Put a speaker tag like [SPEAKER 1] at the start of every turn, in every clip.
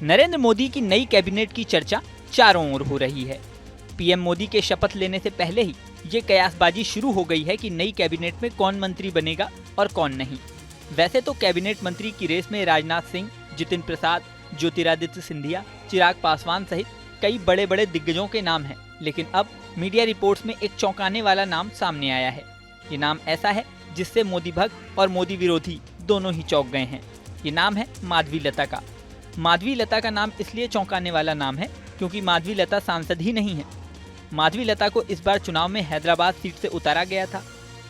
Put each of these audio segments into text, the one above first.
[SPEAKER 1] नरेंद्र मोदी की नई कैबिनेट की चर्चा चारों ओर हो रही है। पीएम मोदी के शपथ लेने से पहले ही ये कयासबाजी शुरू हो गई है कि नई कैबिनेट में कौन मंत्री बनेगा और कौन नहीं। वैसे तो कैबिनेट मंत्री की रेस में राजनाथ सिंह, जितिन प्रसाद, ज्योतिरादित्य सिंधिया, चिराग पासवान सहित कई बड़े बड़े दिग्गजों के नाम हैं, लेकिन अब मीडिया रिपोर्ट्स में एक चौंकाने वाला नाम सामने आया है। ये नाम ऐसा है जिससे मोदी भक्त और मोदी विरोधी दोनों ही चौंक गए हैं। ये नाम है माधवी लता का। माधवी लता का नाम इसलिए चौंकाने वाला नाम है क्योंकि माधवी लता सांसद ही नहीं है। माधवी लता को इस बार चुनाव में हैदराबाद सीट से उतारा गया था।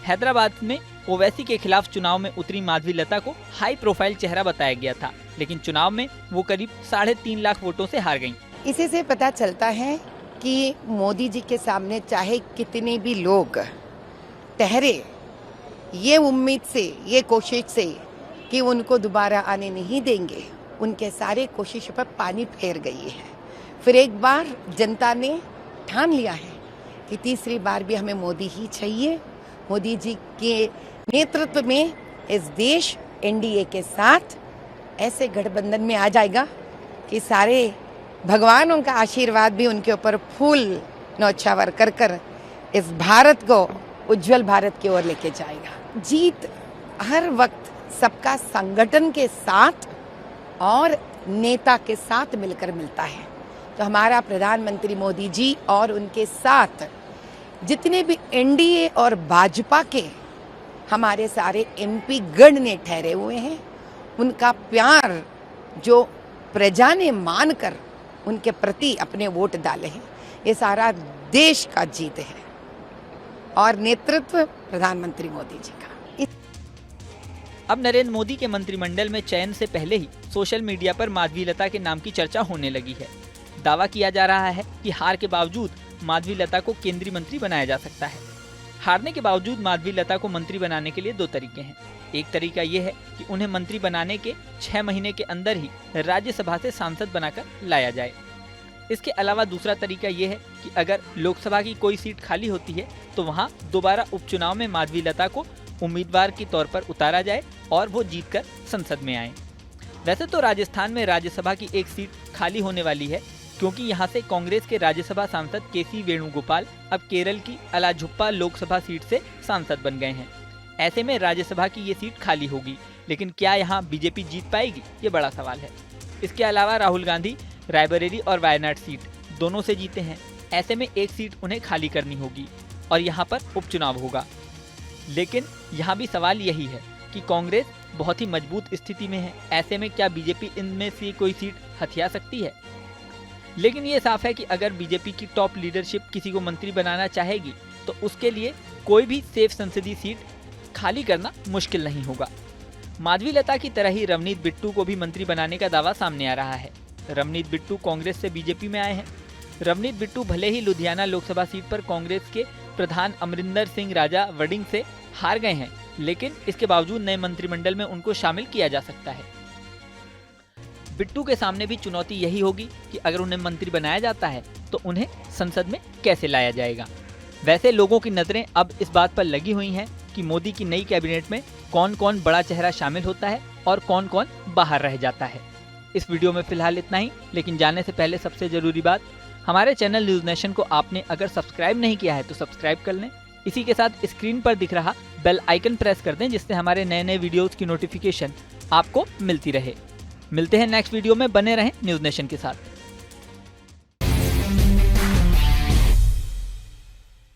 [SPEAKER 1] हैदराबाद में ओवैसी के खिलाफ चुनाव में उतरी माधवी लता को हाई प्रोफाइल चेहरा बताया गया था, लेकिन चुनाव में वो करीब 3.5 लाख वोटों से हार गईं।
[SPEAKER 2] इसी से पता चलता है कि मोदी जी के सामने चाहे कितने भी लोग ठहरे, ये उम्मीद से, ये कोशिश से कि उनको दोबारा आने नहीं देंगे, उनके सारे कोशिशों पर पानी फेर गई है। फिर एक बार जनता ने ठान लिया है कि तीसरी बार भी हमें मोदी ही चाहिए। मोदी जी के नेतृत्व में इस देश एनडीए के साथ ऐसे गठबंधन में आ जाएगा कि सारे भगवानों का आशीर्वाद भी उनके ऊपर फूल नौछावर कर कर इस भारत को उज्जवल भारत की ओर लेके जाएगा। जीत हर वक्त सबका संगठन के साथ और नेता के साथ मिलकर मिलता है। तो हमारा प्रधानमंत्री मोदी जी और उनके साथ जितने भी एनडीए और भाजपा के हमारे सारे एमपी गण ने ठहरे हुए हैं, उनका प्यार जो प्रजा ने मानकर उनके प्रति अपने वोट डाले हैं, ये सारा देश का जीत है और नेतृत्व प्रधानमंत्री मोदी जी का।
[SPEAKER 1] अब नरेंद्र मोदी के मंत्रिमंडल में चयन से पहले ही सोशल मीडिया पर माधवी लता के नाम की चर्चा होने लगी है। दावा किया जा रहा है कि हार के बावजूद माधवी लता को केंद्रीय मंत्री बनाया जा सकता है। हारने के बावजूद माधवी लता को मंत्री बनाने के लिए 2 तरीके हैं। एक तरीका यह है कि उन्हें मंत्री बनाने के 6 महीने के अंदर ही राज्यसभा से सांसद बनाकर लाया जाए। इसके अलावा दूसरा तरीका यह है कि अगर लोकसभा की कोई सीट खाली होती है तो वहां दोबारा उपचुनाव में माधवी लता को उम्मीदवार के तौर पर उतारा जाए और वो जीतकर संसद में आए। वैसे तो राजस्थान में राज्यसभा की एक सीट खाली होने वाली है, क्योंकि यहां से कांग्रेस के राज्यसभा सांसद केसी वेणुगोपाल अब केरल की अलाझुप्पा लोकसभा सीट से सांसद बन गए हैं। ऐसे में राज्यसभा की ये सीट खाली होगी, लेकिन क्या यहाँ बीजेपी जीत पाएगी, ये बड़ा सवाल है। इसके अलावा राहुल गांधी रायबरेली और वायनाड सीट दोनों से जीते हैं। ऐसे में एक सीट उन्हें खाली करनी होगी और यहाँ पर उपचुनाव होगा। लेकिन यहाँ भी सवाल यही है कि कांग्रेस बहुत ही मजबूत स्थिति में है। ऐसे में क्या बीजेपी इनमें से कोई सीट हथिया सकती है? लेकिन ये साफ है कि अगर बीजेपी की टॉप लीडरशिप किसी को मंत्री बनाना चाहेगी तो उसके लिए कोई भी सेफ संसदीय सीट खाली करना मुश्किल नहीं होगा। माधवी लता की तरह ही रवनीत बिट्टू को भी मंत्री बनाने का दावा सामने आ रहा है। रवनीत बिट्टू कांग्रेस से बीजेपी में आए हैं। रवनीत बिट्टू भले ही लुधियाना लोकसभा सीट पर कांग्रेस के प्रधान अमरिंदर सिंह राजा वडिंग से हार गए हैं, लेकिन इसके बावजूद नए मंत्रिमंडल में उनको शामिल किया जा सकता है। बिट्टू के सामने भी चुनौती यही होगी कि अगर उन्हें मंत्री बनाया जाता है तो उन्हें संसद में कैसे लाया जाएगा। वैसे लोगों की नजरें अब इस बात पर लगी हुई हैं कि मोदी की नई कैबिनेट में कौन कौन बड़ा चेहरा शामिल होता है और कौन कौन बाहर रह जाता है। इस वीडियो में फिलहाल इतना ही, लेकिन जाने से पहले सबसे जरूरी बात, हमारे चैनल न्यूज नेशन को आपने अगर सब्सक्राइब नहीं किया है तो सब्सक्राइब कर लें। इसी के साथ स्क्रीन पर दिख रहा बेल आइकन प्रेस कर दें, जिससे हमारे नए नए वीडियोस की नोटिफिकेशन आपको मिलती रहे। मिलते हैं नेक्स्ट वीडियो में, बने रहें न्यूज नेशन के साथ।